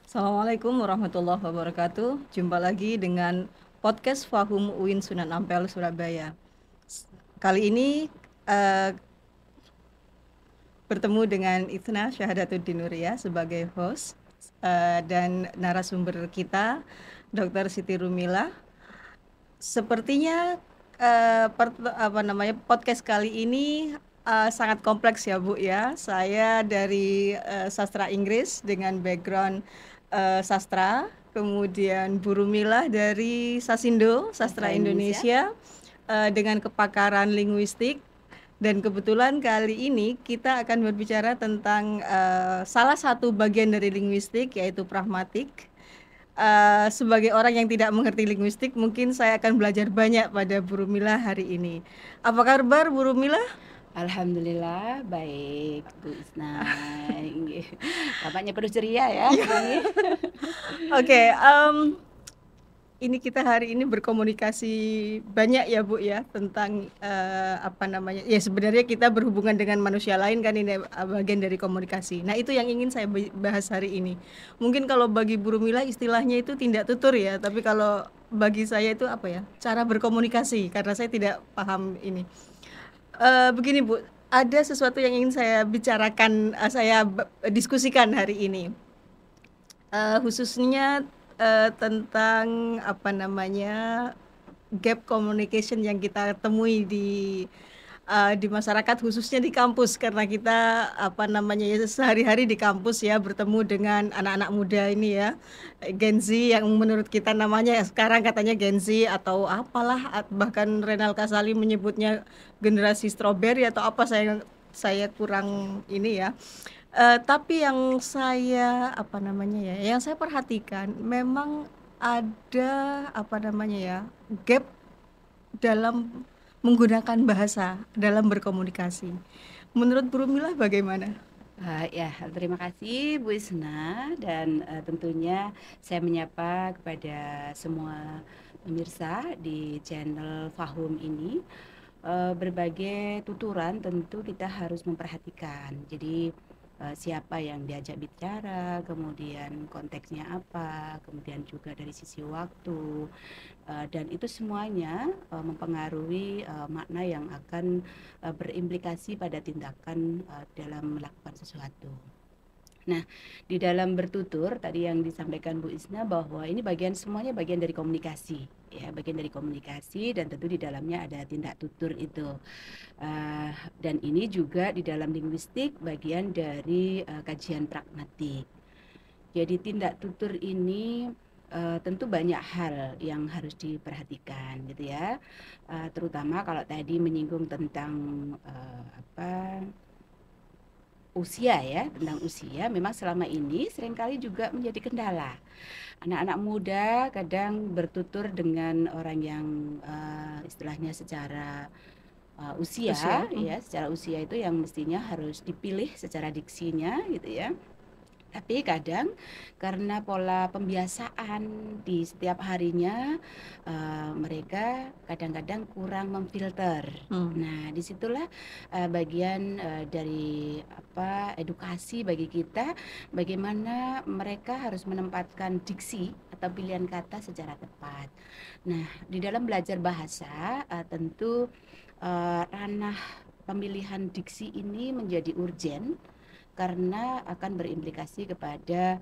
Assalamualaikum warahmatullahi wabarakatuh. Jumpa lagi dengan podcast Fahum UIN Sunan Ampel Surabaya. Kali ini eh, bertemu dengan Itsna Syahadatuddin Nuria sebagai host dan narasumber kita Dr. Siti Rumila. Sepertinya podcast kali ini sangat kompleks ya Bu ya. Saya dari sastra Inggris dengan background sastra, kemudian Bu Rumilah dari Sasindo, Sastra Indonesia, dengan kepakaran linguistik. Dan kebetulan kali ini kita akan berbicara tentang salah satu bagian dari linguistik, yaitu pragmatik. Sebagai orang yang tidak mengerti linguistik, mungkin saya akan belajar banyak pada Bu Rumila hari ini. Apa kabar Bu Rumila? Alhamdulillah baik Bu Isna. Kabarnya penuh ceria ya. Oke, ini kita hari ini berkomunikasi banyak ya Bu ya tentang ya sebenarnya kita berhubungan dengan manusia lain kan, ini bagian dari komunikasi. Nah itu yang ingin saya bahas hari ini. Mungkin kalau bagi Bu Rumila istilahnya itu tindak tutur ya, tapi kalau bagi saya itu apa ya, cara berkomunikasi, karena saya tidak paham ini. Begini Bu, ada sesuatu yang ingin saya bicarakan, saya diskusikan hari ini. Khususnya tentang gap communication yang kita temui di masyarakat, khususnya di kampus, karena kita ya sehari-hari di kampus ya bertemu dengan anak-anak muda ini ya, Gen Z, yang menurut kita namanya sekarang katanya Gen Z atau apalah, bahkan Renal Kasali menyebutnya generasi strawberry atau apa, saya kurang ini ya. Tapi yang saya yang saya perhatikan memang ada gap dalam menggunakan bahasa dalam berkomunikasi. Menurut Bu Rumilah bagaimana? Ya, terima kasih Bu Isna, dan tentunya saya menyapa kepada semua pemirsa di channel Fahum ini. Berbagai tuturan tentu kita harus memperhatikan. Jadi siapa yang diajak bicara, kemudian konteksnya apa, kemudian juga dari sisi waktu, dan itu semuanya mempengaruhi makna yang akan berimplikasi pada tindakan dalam melakukan sesuatu. Nah, di dalam bertutur tadi yang disampaikan Bu Isna bahwa ini semuanya bagian dari komunikasi, ya, bagian dari komunikasi, dan tentu di dalamnya ada tindak tutur itu. Dan ini juga di dalam linguistik bagian dari kajian pragmatik. Jadi tindak tutur ini tentu banyak hal yang harus diperhatikan gitu ya. Terutama kalau tadi menyinggung tentang usia ya, tentang usia memang selama ini seringkali juga menjadi kendala. Anak-anak muda kadang bertutur dengan orang yang istilahnya secara usia ya, secara usia itu yang mestinya harus dipilih secara diksinya gitu ya. Tapi kadang karena pola pembiasaan di setiap harinya mereka kadang-kadang kurang memfilter. Nah, disitulah bagian dari edukasi bagi kita, bagaimana mereka harus menempatkan diksi atau pilihan kata secara tepat. Nah, di dalam belajar bahasa tentu ranah pemilihan diksi ini menjadi urgen karena akan berimplikasi kepada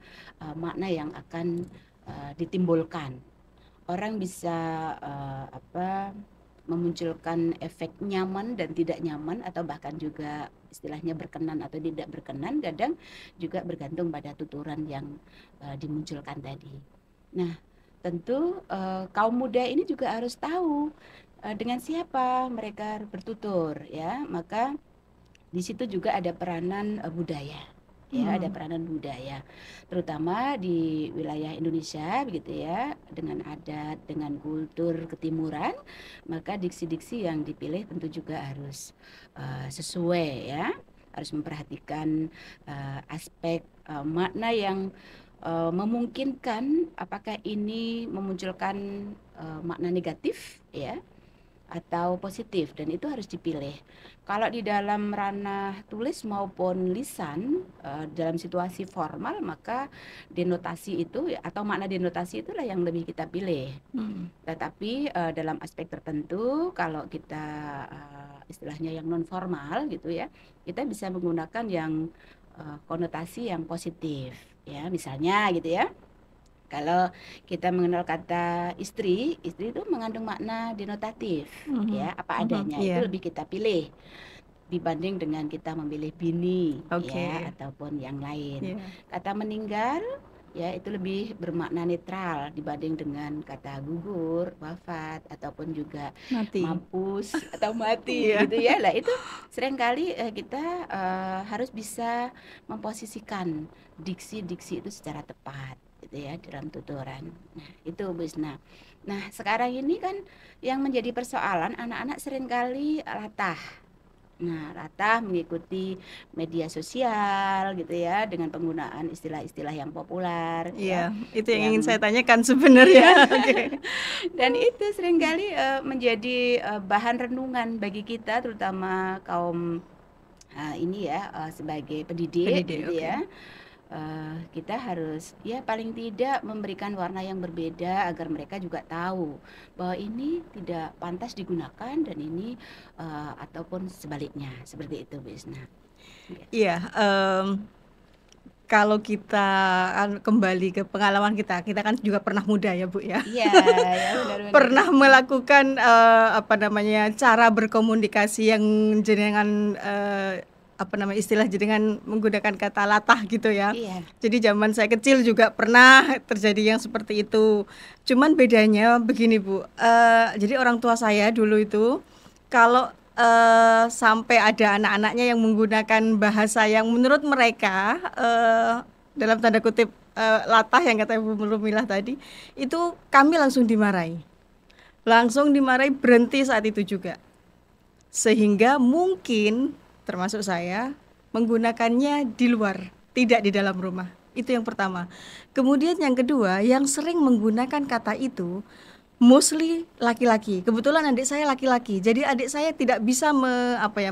makna yang akan ditimbulkan. Orang bisa memunculkan efek nyaman dan tidak nyaman, atau bahkan juga istilahnya berkenan atau tidak berkenan, kadang juga bergantung pada tuturan yang dimunculkan tadi. Nah, tentu kaum muda ini juga harus tahu dengan siapa mereka bertutur ya, maka di situ juga ada peranan budaya ya, ada peranan budaya terutama di wilayah Indonesia begitu ya, dengan adat, dengan kultur ketimuran, maka diksi-diksi yang dipilih tentu juga harus sesuai ya, harus memperhatikan aspek makna yang memungkinkan apakah ini memunculkan makna negatif ya, atau positif, dan itu harus dipilih. Kalau di dalam ranah tulis maupun lisan, dalam situasi formal, maka denotasi itu atau makna denotasi itulah yang lebih kita pilih. Tetapi dalam aspek tertentu, kalau kita istilahnya yang non formal gitu ya, kita bisa menggunakan yang konotasi yang positif ya, misalnya gitu ya. Kalau kita mengenal kata istri, istri itu mengandung makna denotatif, ya, apa adanya. Itu Iya. lebih kita pilih dibanding dengan kita memilih bini, ya, Oke. ataupun yang lain. Iya. Kata meninggal, ya, itu lebih bermakna netral dibanding dengan kata gugur, wafat, ataupun juga Mati. mampus atau mati, Iya. gitu ya. Lah itu seringkali kita harus bisa memposisikan diksi-diksi itu secara tepat, gitu ya, dalam tuturan. Nah, itu Bu Isna. Nah, sekarang ini kan yang menjadi persoalan anak-anak seringkali latah. Nah, latah mengikuti media sosial gitu ya, dengan penggunaan istilah-istilah yang populer Iya, ya, itu yang ingin saya yang tanyakan iya. sebenarnya. Oke. Dan itu seringkali menjadi bahan renungan bagi kita, terutama kaum ini ya, sebagai pendidik Pendidik, gitu oke. ya. Kita harus ya paling tidak memberikan warna yang berbeda agar mereka juga tahu bahwa ini tidak pantas digunakan, dan ini ataupun sebaliknya, seperti itu Bu Isna. Ya. Iya, kalau kita kembali ke pengalaman kita kan juga pernah muda ya Bu ya. Iya, ya benar-benar. Pernah melakukan apa namanya, cara berkomunikasi yang jenengan apa namanya, istilah jenengan menggunakan kata latah gitu ya. Iya. Jadi zaman saya kecil juga pernah terjadi yang seperti itu. Cuman bedanya begini Bu, jadi orang tua saya dulu itu kalau sampai ada anak-anaknya yang menggunakan bahasa yang menurut mereka dalam tanda kutip latah yang kata Bu Rumilah tadi, itu kami langsung dimarahi. Langsung dimarahi, berhenti saat itu juga. Sehingga mungkin termasuk saya menggunakannya di luar, tidak di dalam rumah. Itu yang pertama. Kemudian yang kedua, yang sering menggunakan kata itu mostly laki-laki. Kebetulan adik saya laki-laki. Jadi adik saya tidak bisa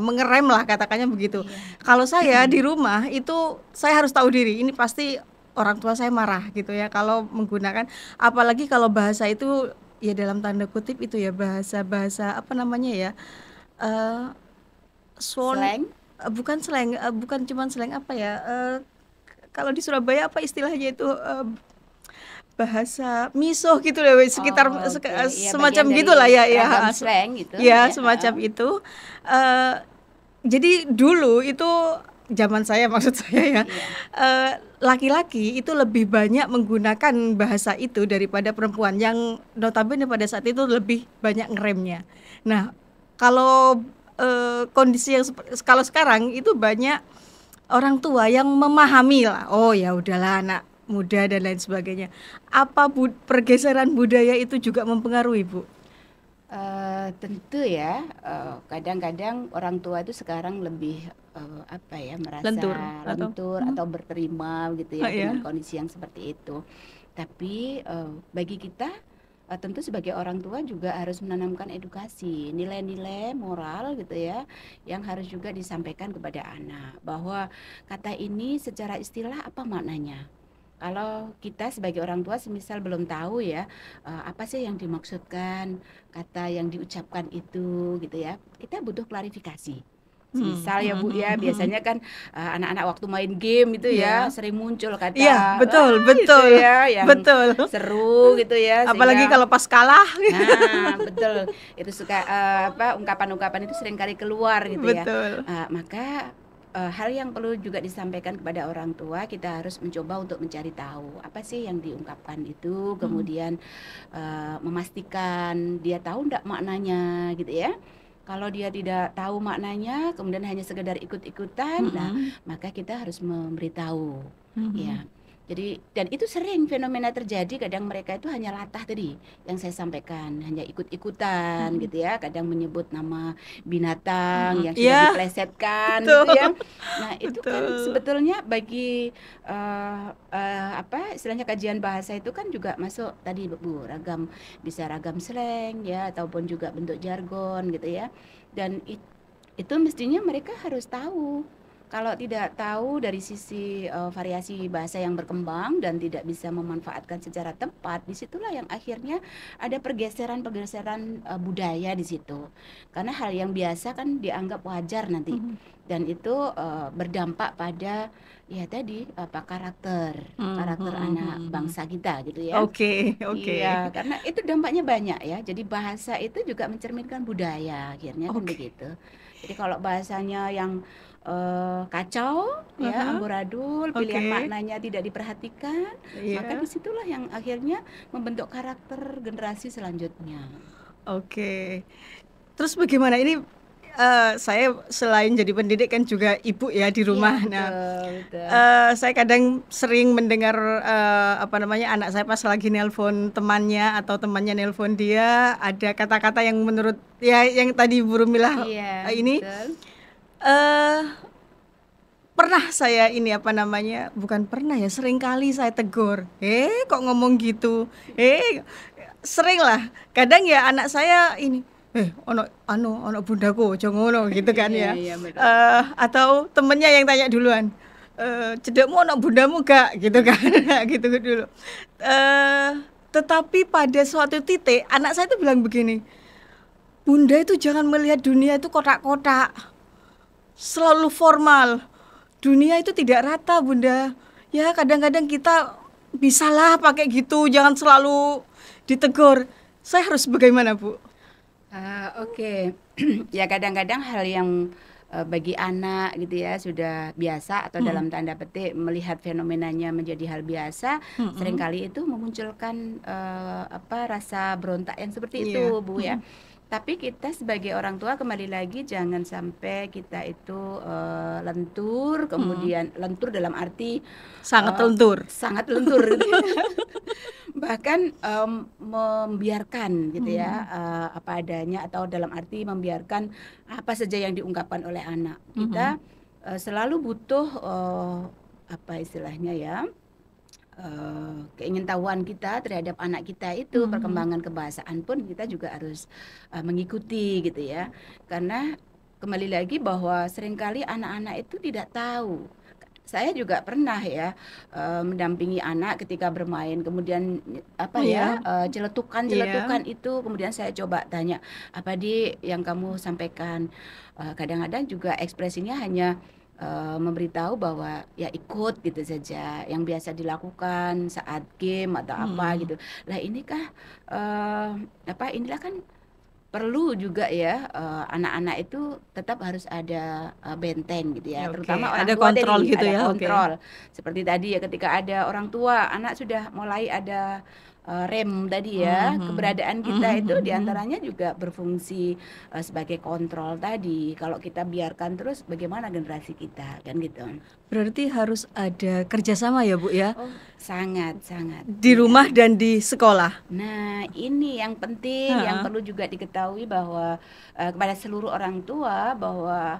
mengerem lah, katakannya begitu. Iya. Kalau saya di rumah itu saya harus tahu diri. Ini pasti orang tua saya marah gitu ya kalau menggunakan, apalagi kalau bahasa itu ya dalam tanda kutip itu ya bahasa-bahasa apa namanya ya? Slang. Bukan slang, bukan cuman slang, apa ya? Kalau di Surabaya apa istilahnya itu, bahasa miso gitu loh, sekitar Oh, oke. Iya, semacam bagian dari gitulah ya, ya, ragam slang gitu ya ya. semacam itu. Eh, jadi dulu itu zaman saya maksud saya ya, Iya. laki-laki itu lebih banyak menggunakan bahasa itu daripada perempuan yang notabene pada saat itu lebih banyak ngeremnya. Nah, kalau kondisi yang kalau sekarang itu banyak orang tua yang memahami lah, oh ya udahlah anak muda dan lain sebagainya. Apa pergeseran budaya itu juga mempengaruhi Bu? Tentu ya, kadang-kadang orang tua itu sekarang lebih apa ya, merasa Lentur atau lentur atau berterima gitu oh ya dengan ya. kondisi yang seperti itu. Tapi bagi kita tentu sebagai orang tua juga harus menanamkan edukasi, nilai-nilai moral gitu ya, yang harus juga disampaikan kepada anak, bahwa kata ini secara istilah apa maknanya. Kalau kita sebagai orang tua semisal belum tahu ya, apa sih yang dimaksudkan kata yang diucapkan itu gitu ya, kita butuh klarifikasi. Semisal ya Bu ya, biasanya kan anak-anak waktu main game itu ya Iya. sering muncul Iya, kata betul, itu betul. ya yang Betul. seru gitu ya, Apalagi sehingga kalau pas kalah. nah betul, itu suka apa, ungkapan-ungkapan itu sering kali keluar gitu ya. Betul. Maka hal yang perlu juga disampaikan kepada orang tua, kita harus mencoba untuk mencari tahu apa sih yang diungkapkan itu, kemudian memastikan dia tahu enggak maknanya gitu ya. Kalau dia tidak tahu maknanya, kemudian hanya sekedar ikut-ikutan, nah maka kita harus memberitahu ya. Jadi dan itu sering fenomena terjadi, kadang mereka itu hanya latah tadi yang saya sampaikan, hanya ikut-ikutan Mhm, gitu ya, kadang menyebut nama binatang mhm. yang sudah Iya, diplesetkan gitu betul, ya. Nah, itu kan betul. sebetulnya bagi apa istilahnya kajian bahasa itu kan juga masuk tadi Bu, ragam bisa ragam slang ya ataupun juga bentuk jargon gitu ya. Dan itu mestinya mereka harus tahu. Kalau tidak tahu dari sisi variasi bahasa yang berkembang dan tidak bisa memanfaatkan secara tepat, disitulah yang akhirnya ada pergeseran-pergeseran budaya di situ. Karena hal yang biasa kan dianggap wajar nanti, Mhm, dan itu berdampak pada ya tadi apa karakter mhm, karakter mhm, anak mhm. bangsa kita gitu ya. Oke, oke, Iya, karena itu dampaknya banyak ya. Jadi bahasa itu juga mencerminkan budaya, akhirnya kan oke. begitu. Jadi kalau bahasanya yang kacau, ya, Heeh, amburadul, pilihan oke, maknanya tidak diperhatikan, maka iya, disitulah yang akhirnya membentuk karakter generasi selanjutnya. oke. Terus bagaimana ini, saya selain jadi pendidik kan juga ibu ya di Iya, rumah. Nah, betul, betul. saya kadang sering mendengar, apa namanya, anak saya pas lagi nelpon temannya atau temannya nelpon dia, ada kata-kata yang menurut ya yang tadi Bu Rumilah, Iya, ini, betul. eee, pernah saya ini, apa namanya, bukan pernah ya, sering kali saya tegur, kok ngomong gitu? Sering lah, kadang ya anak saya ini, ono anu, ono bundaku aja ngono," gitu kan Iya, ya. iya, betul. Atau temennya yang tanya duluan, "Cedekmu ono bundamu gak?" Gitu kan, gitu dulu. Tetapi pada suatu titik anak saya tuh bilang begini, "Bunda itu jangan melihat dunia itu kotak-kotak, selalu formal. Dunia itu tidak rata, Bunda. Ya kadang-kadang kita bisalah pakai gitu, jangan selalu ditegur." Saya harus bagaimana, Bu? Oke. Ya kadang-kadang hal yang bagi anak gitu ya sudah biasa atau Mhm, dalam tanda petik melihat fenomenanya menjadi hal biasa, mhm, seringkali itu memunculkan apa rasa berontak yang seperti iya, itu, Bu ya. mhm, Tapi kita sebagai orang tua kembali lagi jangan sampai kita itu lentur, mhm, kemudian lentur dalam arti sangat lentur. sangat lentur gitu ya. Bahkan, membiarkan gitu ya, Mhm, apa adanya atau dalam arti membiarkan apa saja yang diungkapkan oleh anak. mhm, Kita, selalu butuh, apa istilahnya ya, keingintahuan kita terhadap anak kita itu, mhm. perkembangan kebahasaan pun kita juga harus, mengikuti gitu ya. Karena kembali lagi bahwa seringkali anak-anak itu tidak tahu. Saya juga pernah ya, mendampingi anak ketika bermain, kemudian apa Oh ya? ya, Iya, celetukan-celetukan itu kemudian saya coba tanya, "Apa Dik yang kamu sampaikan?" Kadang-kadang juga ekspresinya hanya, memberitahu bahwa ya ikut gitu saja, yang biasa dilakukan saat game atau apa mhm, gitu. Lah ini kah, apa, inilah kan perlu juga ya, anak-anak itu tetap harus ada, benteng gitu ya ya, oke, terutama ada orang tua kontrol tadi, gitu ada ya, oke. kontrol. Seperti tadi ya ketika ada orang tua, anak sudah mulai ada, rem tadi ya, Mhm, keberadaan kita itu mhm, mhm. diantaranya juga berfungsi, sebagai kontrol tadi. Kalau kita biarkan terus bagaimana generasi kita, kan gitu. Berarti harus ada kerjasama ya, Bu, ya? Oh, sangat sangat, Di iya. rumah dan di sekolah? Nah, ini yang penting, yang Heeh, perlu juga diketahui bahwa kepada seluruh orang tua bahwa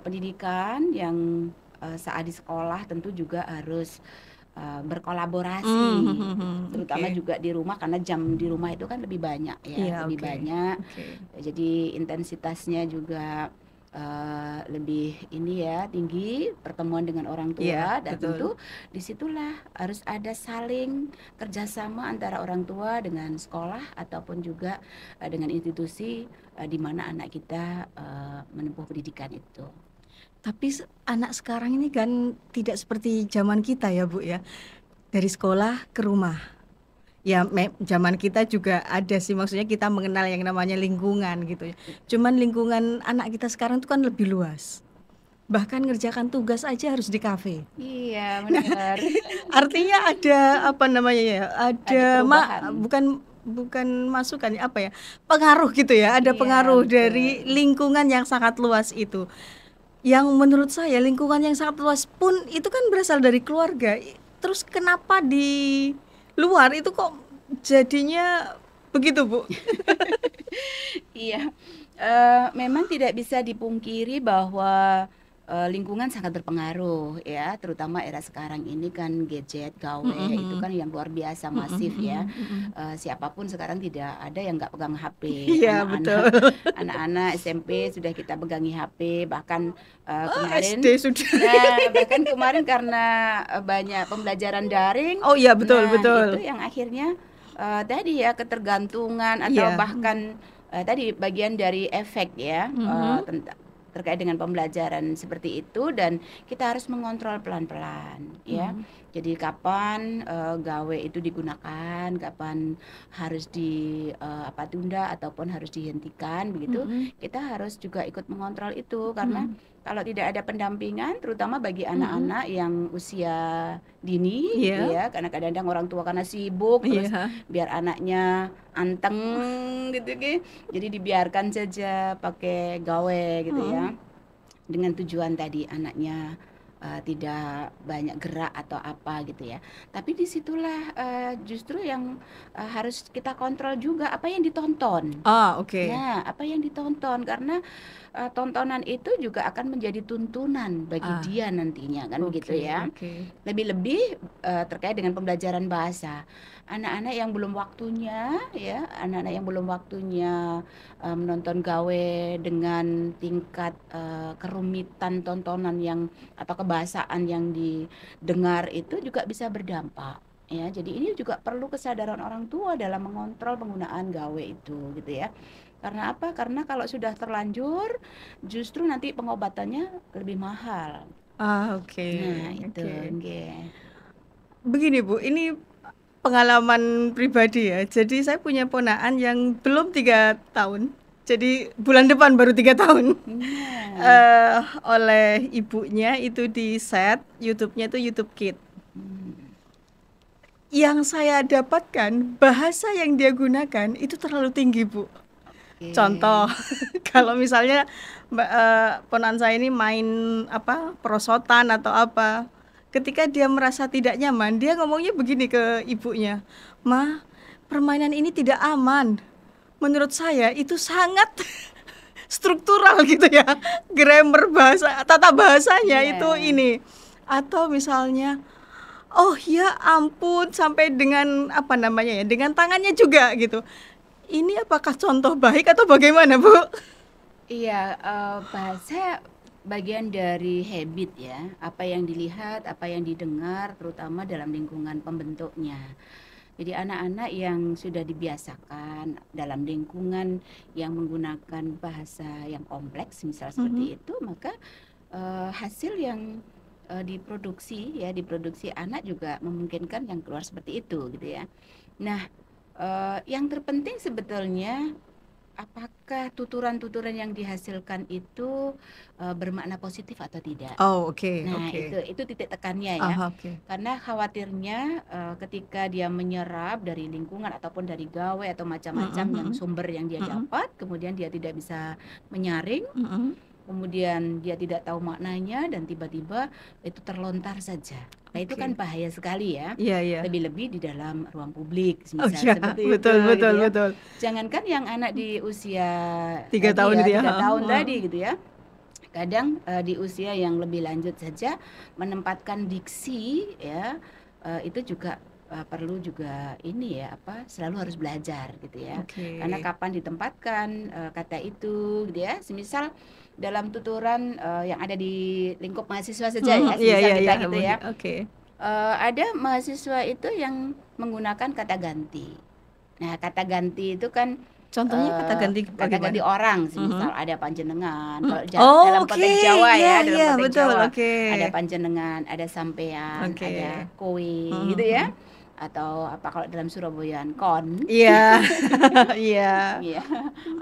pendidikan yang saat di sekolah tentu juga harus berkolaborasi, mhm, mhm, oke. terutama juga di rumah karena jam di rumah itu kan lebih banyak ya, Iya, lebih oke, banyak. oke. Jadi intensitasnya juga lebih ini ya tinggi pertemuan dengan orang Iya, tua dan betul. tentu disitulah harus ada saling kerjasama antara orang tua dengan sekolah ataupun juga dengan institusi di mana anak kita menempuh pendidikan itu. Tapi anak sekarang ini kan tidak seperti zaman kita ya, Bu, ya, dari sekolah ke rumah. Ya zaman kita juga ada sih, maksudnya kita mengenal yang namanya lingkungan gitu ya. Cuman lingkungan anak kita sekarang itu kan lebih luas. Bahkan ngerjakan tugas aja harus di kafe. Iya, benar. Artinya ada apa namanya ya, ada Ada perubahan. bukan bukan masukan ya, apa ya, pengaruh gitu ya, ada Iya, pengaruh dari betul. lingkungan yang sangat luas itu. Yang menurut saya lingkungan yang sangat luas pun itu kan berasal dari keluarga. terus kenapa di luar itu kok jadinya begitu, Bu? Iya, memang tidak bisa dipungkiri bahwa lingkungan sangat berpengaruh ya, terutama era sekarang ini kan gadget, gawe itu Mhm. kan yang luar biasa Mhm masif ya. mhm mhm. Siapapun sekarang tidak ada yang nggak pegang HP. Iya, betul. Anak-anak anak-anak SMP sudah kita pegangi HP, bahkan Oh, kemarin SD sudah. nah bahkan kemarin karena banyak pembelajaran daring, Oh iya, betul nah itu betul. yang akhirnya tadi ya ketergantungan atau Iya. bahkan tadi bagian dari efek ya, Mhm. terkait dengan pembelajaran seperti itu dan kita harus mengontrol pelan-pelan ya. Mhm. Jadi kapan gawe itu digunakan, kapan harus tunda ataupun harus dihentikan begitu. Mhm. Kita harus juga ikut mengontrol itu karena Mhm. kalau tidak ada pendampingan terutama bagi Mhm. anak-anak yang usia dini gitu Iya. ya, karena kadang-kadang orang tua karena sibuk terus Iya. biar anaknya anteng gitu kan. Jadi dibiarkan saja pakai gawe gitu ya. Mhm. Dengan tujuan tadi anaknya tidak banyak gerak atau apa gitu ya. Tapi disitulah justru yang harus kita kontrol juga apa yang ditonton. Ah, oke. Nah, apa yang ditonton karena tontonan itu juga akan menjadi tuntunan bagi Ah, dia nantinya kan begitu oke ya. oke. Lebih-lebih terkait dengan pembelajaran bahasa. Anak-anak yang belum waktunya ya, anak-anak yang belum waktunya menonton gawe dengan tingkat kerumitan tontonan yang atau kebahasaan yang didengar itu juga bisa berdampak ya. Jadi ini juga perlu kesadaran orang tua dalam mengontrol penggunaan gawe itu gitu ya. Karena apa? Karena kalau sudah terlanjur justru nanti pengobatannya lebih mahal. Ah, oke Nah, itu oke. nggih. Begini, Bu, ini pengalaman pribadi ya. Jadi saya punya ponakan yang belum 3 tahun. Jadi bulan depan baru 3 tahun. Nah, Oleh ibunya itu di-set YouTube-nya itu YouTube Kids. hmm, Yang saya dapatkan bahasa yang dia gunakan itu terlalu tinggi, Bu. Contoh, oke. kalau misalnya ponakan saya ini main perosotan atau apa, ketika dia merasa tidak nyaman, dia ngomongnya begini ke ibunya, "Ma, permainan ini tidak aman. Menurut saya itu sangat struktural gitu ya, grammar bahasa, tata bahasanya itu Iya. ini." Atau misalnya, "Oh ya ampun," sampai dengan apa namanya ya, dengan tangannya juga gitu. Ini apakah contoh baik atau bagaimana, Bu? Iya, bahasa bagian dari habit ya, apa yang dilihat, apa yang didengar, terutama dalam lingkungan pembentuknya. Jadi anak-anak yang sudah dibiasakan dalam lingkungan yang menggunakan bahasa yang kompleks, misal Mhm. seperti itu, maka hasil yang diproduksi anak juga memungkinkan yang keluar seperti itu gitu ya. Nah, yang terpenting sebetulnya apakah tuturan-tuturan yang dihasilkan itu bermakna positif atau tidak? Oh, oke Nah, oke. itu titik tekannya ya. Ah, oke. Karena khawatirnya ketika dia menyerap dari lingkungan ataupun dari gawe atau Mhm macam-macam yang mhm. sumber yang dia Mhm dapat, kemudian dia tidak bisa menyaring, mhm. kemudian dia tidak tahu maknanya dan tiba-tiba itu terlontar saja. Nah, itu kan Oke. bahaya sekali ya. Iya iya. Lebih-lebih di dalam ruang publik, Oh misal iya, seperti itu betul gitu betul ya. betul. Jangankan yang anak di usia 3 tadi tahun ya, itu ya? 3 tahun Heeh. tadi gitu ya. Kadang di usia yang lebih lanjut saja menempatkan diksi ya, itu juga perlu juga ini ya selalu harus belajar gitu ya. Oke. Karena kapan ditempatkan kata itu gitu ya. Semisal dalam tuturan yang ada di lingkup mahasiswa saja Mhm, ya, iya semisal iya iya, kita gitu ya. oke. Ada mahasiswa itu yang menggunakan kata ganti. Nah, kata ganti itu kan Contohnya kata ganti kata bagaimana? ganti orang, Mhm. semisal ada panjenengan. Mmm, Kalau oh dalam oke, konteks Jawa iya ya, dalam iya, konteks betul, Jawa oke. ada panjenengan, ada sampean, Oke. ada kowe Mhm gitu ya. mhm. Atau apa kalau dalam Surabayaan kon, Iya, iya. iya,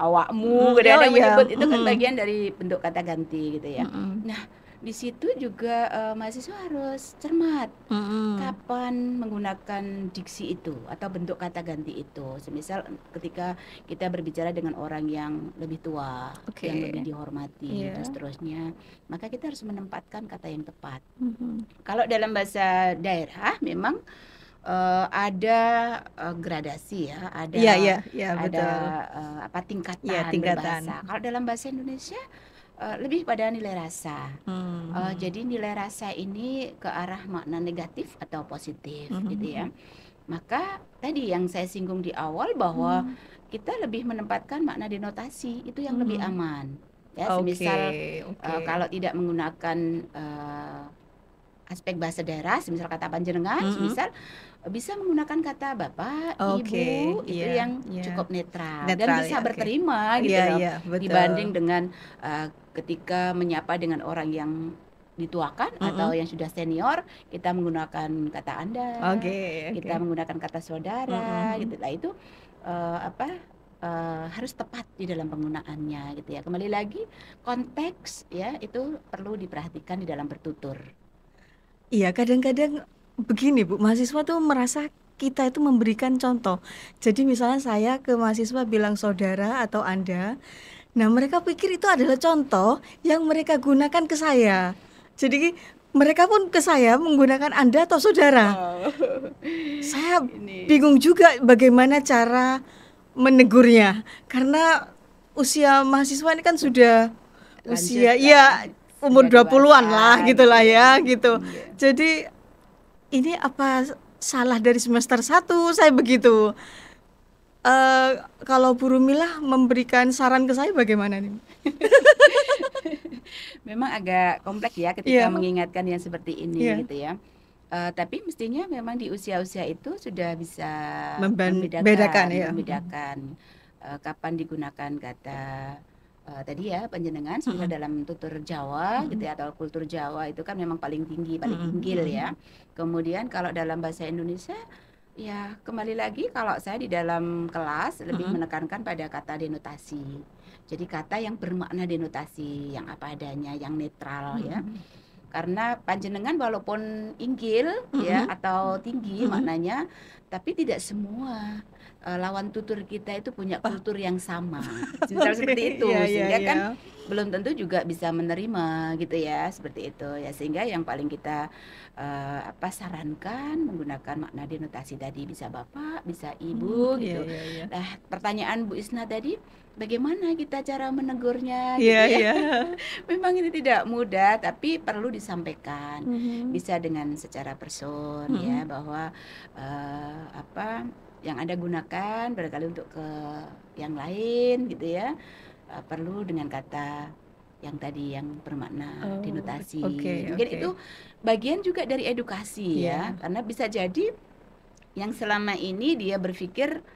awakmu, Mhm, oh kadang-kadang iya, menyebut itu kan mhm, bagian dari bentuk kata ganti gitu ya. mhm. Nah, di situ juga mahasiswa harus cermat Mm-mm. kapan menggunakan diksi itu atau bentuk kata ganti itu. Semisal ketika kita berbicara dengan orang yang lebih tua, yang lebih Oke. dihormati dan Iya. seterusnya, maka kita harus menempatkan kata yang tepat. Mhm. Kalau dalam bahasa daerah memang ada gradasi ya, Iya, iya, ada iya, ada betul. apa Iya, tingkatan tingkatan. berbahasa. Kalau dalam bahasa Indonesia lebih pada nilai rasa. Mhm. Jadi nilai rasa ini ke arah makna negatif atau positif gitu ya. Mhm. Maka tadi yang saya singgung di awal bahwa Mhm. kita lebih menempatkan makna denotasi itu yang lebih Mhm. aman. Ya, Oke, semisal oke. kalau tidak menggunakan aspek bahasa daerah, semisal kata panjenengan, Mhm. semisal bisa menggunakan kata bapak, Oke, ibu, itu iya, yang iya. cukup netral dan Netral bisa ya, oke. berterima Iya, gitu loh, iya, betul. dibanding dengan ketika menyapa dengan orang yang dituakan atau Mhm. yang sudah senior, kita menggunakan kata Anda, Oke, oke. kita menggunakan kata saudara, Mhm. gitu lah itu harus tepat di dalam penggunaannya gitu ya. Kembali lagi konteks ya itu perlu diperhatikan di dalam bertutur. Iya, kadang-kadang begini Bu, mahasiswa tuh merasa kita itu memberikan contoh. Jadi misalnya saya ke mahasiswa bilang saudara atau Anda, nah mereka pikir itu adalah contoh yang mereka gunakan ke saya. Jadi mereka pun ke saya menggunakan Anda atau saudara. Oh, Saya ini bingung juga bagaimana cara menegurnya. Karena usia mahasiswa ini kan sudah lanjut usia lah, ya umur sudah 20-an dewasa lah gitu gitulah ya. ya gitu. Iya. Jadi ini apa salah dari semester 1 saya begitu. Eh kalau Bu Rumilah memberikan saran ke saya bagaimana nih? Memang agak kompleks ya ketika Iya, mengingatkan yang seperti ini iya. gitu ya. Tapi mestinya memang di usia-usia itu sudah bisa Bedakan membedakan, ya. membedakan kapan digunakan kata tadi ya panjenengan, semisal Mm-mm. dalam tutur Jawa gitu Mm-mm. ya atau kultur Jawa itu kan memang paling tinggi, paling Mm-mm. inggil ya. Mm-mm. Kemudian kalau dalam bahasa Indonesia ya kembali lagi kalau saya di dalam kelas lebih Mm-mm. menekankan pada kata denotasi. Jadi kata yang bermakna denotasi, yang apa adanya, yang netral ya. Mm-mm. Karena panjenengan walaupun inggil ya Mm-mm. atau tinggi Mm-mm. maknanya, tapi tidak semua lawan tutur kita itu punya Ah, kultur yang sama. Misal oke, seperti iya, itu, iya, sehingga iya. kan belum tentu juga bisa menerima gitu ya, seperti itu ya. Sehingga yang paling kita sarankan menggunakan makna denotasi tadi bisa bapak, bisa ibu Iya, gitu. iya, iya. Nah, pertanyaan Bu Isna tadi, bagaimana kita cara menegurnya Iya, gitu ya? iya. Memang ini tidak mudah, tapi perlu disampaikan. Mhm. Bisa dengan secara person ya, Mhm. bahwa apa yang Anda gunakan barangkali untuk ke yang lain gitu ya, perlu dengan kata yang tadi yang bermakna Oh, oke, denotasi. Mungkin oke. itu bagian juga dari edukasi ya, Iya. karena bisa jadi yang selama ini dia berpikir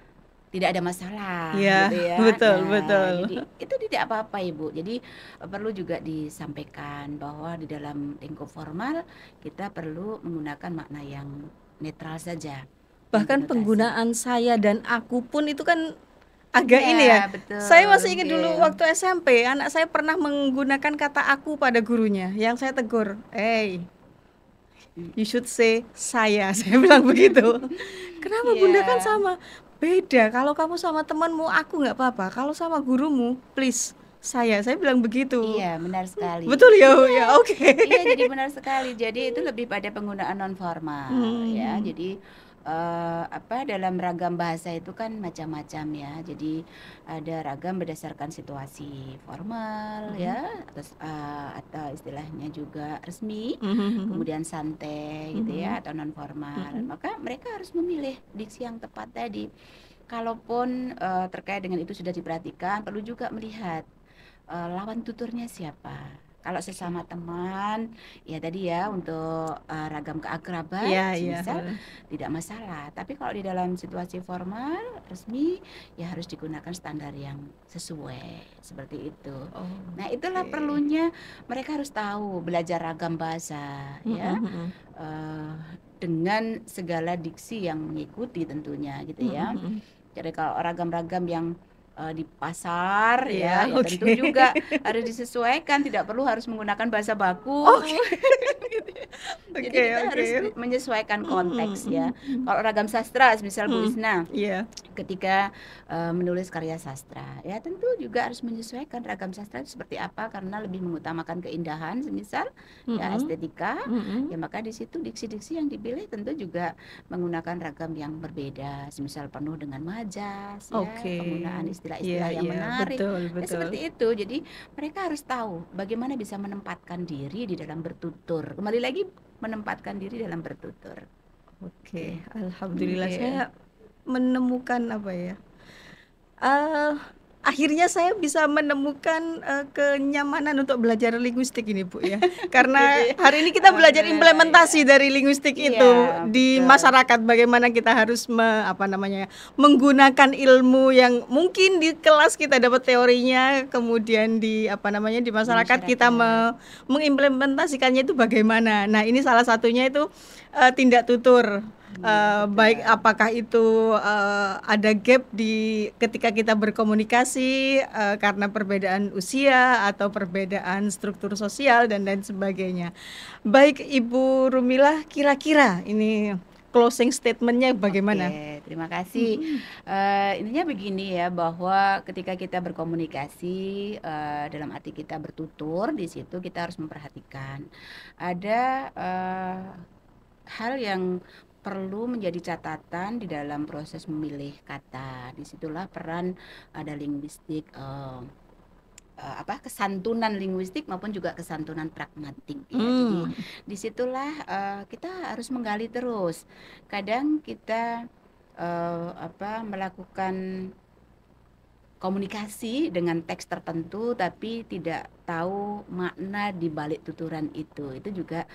tidak ada masalah Iya, gitu ya. betul, Nah, betul. jadi itu tidak apa-apa Ibu. Jadi perlu juga disampaikan bahwa di dalam lingkup formal kita perlu menggunakan makna yang netral saja, yang Bahkan denotasi. penggunaan saya dan aku pun itu kan agak Iya, ini ya. Saya betul. masih ingat Iya. dulu waktu SMP, anak saya pernah menggunakan kata aku pada gurunya. Yang saya tegur, "Hey, Mm. you should say saya." Saya bilang begitu. Kenapa Bunda kan Iya. sama? Beda. Kalau kamu sama temanmu aku nggak apa-apa. Kalau sama gurumu, please saya. Saya bilang begitu. Iya, benar sekali. Betul ya, Bu? Iya. Ya, oke. Iya, jadi benar sekali. Jadi itu lebih pada penggunaan non formal ya. Hmm. Jadi dalam ragam bahasa itu kan macam-macam ya. Jadi ada ragam berdasarkan situasi formal Hmm. ya atau istilahnya juga resmi, Hmm. kemudian santai gitu Hmm. ya atau non formal. Hmm. Maka mereka harus memilih diksi yang tepat tadi. Kalaupun terkait dengan itu sudah diperhatikan, perlu juga melihat lawan tuturnya siapa. Kalau Oke. sesama teman, ya tadi ya untuk ragam keakraban, Iya, iya. semisal tidak masalah. Tapi kalau di dalam situasi formal, resmi, ya harus digunakan standar yang sesuai, seperti itu. Nah, itulah Oke. perlunya mereka harus tahu belajar ragam bahasa, ya, Hmm. eh, dengan segala diksi yang mengikuti tentunya, gitu ya. Hmm. Jadi kalau ragam-ragam yang di pasar Iya, ya tentu oke. juga harus disesuaikan, tidak perlu harus menggunakan bahasa baku. Oke. Jadi Oke kita oke. harus menyesuaikan Mhm konteks ya. mhm Kalau ragam sastra, misal Bu mhm. Isna, Iya. ketika menulis karya sastra, ya tentu juga harus menyesuaikan ragam sastra itu seperti apa karena lebih mengutamakan keindahan, semisal ya Mhm estetika, mhm. ya maka di situ diksi-diksi yang dipilih tentu juga menggunakan ragam yang berbeda, semisal penuh dengan majas, ya Oke. penggunaan Iya istilah-istilah yang iya, menarik, betul ya betul. seperti itu. Jadi mereka harus tahu bagaimana bisa menempatkan diri di dalam bertutur. Kembali lagi menempatkan diri dalam bertutur. Oke. Oke, alhamdulillah Oke. saya menemukan apa ya, eee, akhirnya saya bisa menemukan, kenyamanan untuk belajar linguistik ini, Bu, ya. Gitu Karena ya. hari ini kita belajar Ya. implementasi dari linguistik Iya, itu di betul. masyarakat, bagaimana kita harus apa namanya ya, menggunakan ilmu yang mungkin di kelas kita dapat teorinya, kemudian di apa namanya, di Di masyarakat kita masyarakat. mengimplementasikannya itu bagaimana. Nah, ini salah satunya itu, tindak tutur. Iya, Baik betul. apakah itu, ada gap di ketika kita berkomunikasi, karena perbedaan usia atau perbedaan struktur sosial dan lain sebagainya. Baik Ibu Rumilah, kira-kira ini closing statement-nya bagaimana? Oke, terima kasih. Mhm. Intinya begini ya, bahwa ketika kita berkomunikasi, dalam arti kita bertutur, di situ kita harus memperhatikan ada hal yang perlu menjadi catatan di dalam proses memilih kata. Disitulah peran ada linguistik, kesantunan linguistik maupun juga kesantunan pragmatik ya. Jadi Mmm. disitulah kita harus menggali terus. Kadang kita melakukan komunikasi dengan teks tertentu tapi tidak tahu makna di balik tuturan itu. Itu juga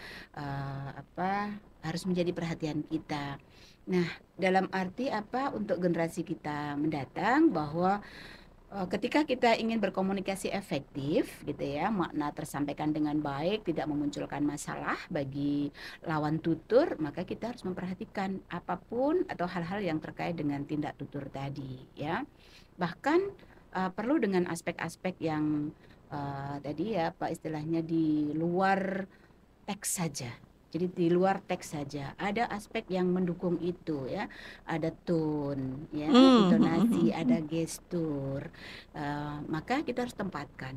harus menjadi perhatian kita. Nah, dalam arti untuk generasi kita mendatang bahwa ketika kita ingin berkomunikasi efektif gitu ya, makna tersampaikan dengan baik, tidak memunculkan masalah bagi lawan tutur, maka kita harus memperhatikan apapun atau hal-hal yang terkait dengan tindak tutur tadi ya. Bahkan perlu dengan aspek-aspek yang tadi ya Pak istilahnya di luar teks saja. Jadi di luar teks saja ada aspek yang mendukung itu ya, ada tone ya, Mmm, mhm intonasi, mhm. ada gestur. Maka kita harus tempatkan.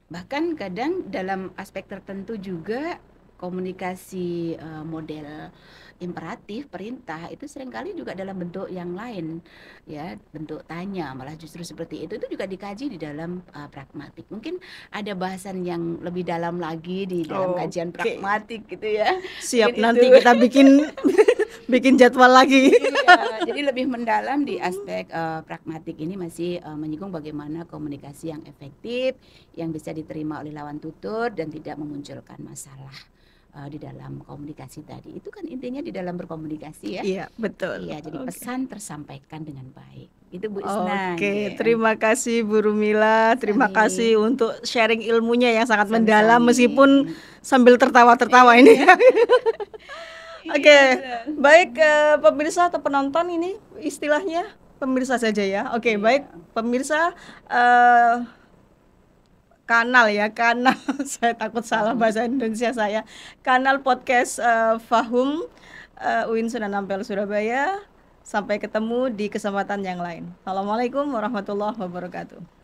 Bahkan kadang dalam aspek tertentu juga komunikasi model imperatif, perintah itu seringkali juga dalam bentuk yang lain ya, bentuk tanya malah justru seperti itu juga dikaji di dalam pragmatik. Mungkin ada bahasan yang lebih dalam lagi di dalam kajian Oke, pragmatik gitu ya. Mungkin siap itu. nanti kita bikin bikin jadwal lagi. Iya, jadi lebih mendalam di aspek pragmatik ini masih menyinggung bagaimana komunikasi yang efektif, yang bisa diterima oleh lawan tutur dan tidak memunculkan masalah di dalam komunikasi tadi. Itu kan intinya di dalam berkomunikasi ya. Iya, betul. Iya, jadi Oke. pesan tersampaikan dengan baik. Itu Bu Isna, Oke, nggih. terima kasih Bu Rumila, terima Sami, kasih untuk sharing ilmunya yang sangat mendalam sami-sami. meskipun sambil tertawa-tertawa ini. Iya, Oke, iya betul. baik, pemirsa atau penonton ini istilahnya pemirsa saja ya. Oke, baik Iya. pemirsa, eee, kanal ya, kanal saya takut salah Paham. bahasa Indonesia saya. Kanal podcast, Fahum, UIN Sunan Ampel Surabaya. Sampai ketemu di kesempatan yang lain. Assalamualaikum warahmatullahi wabarakatuh.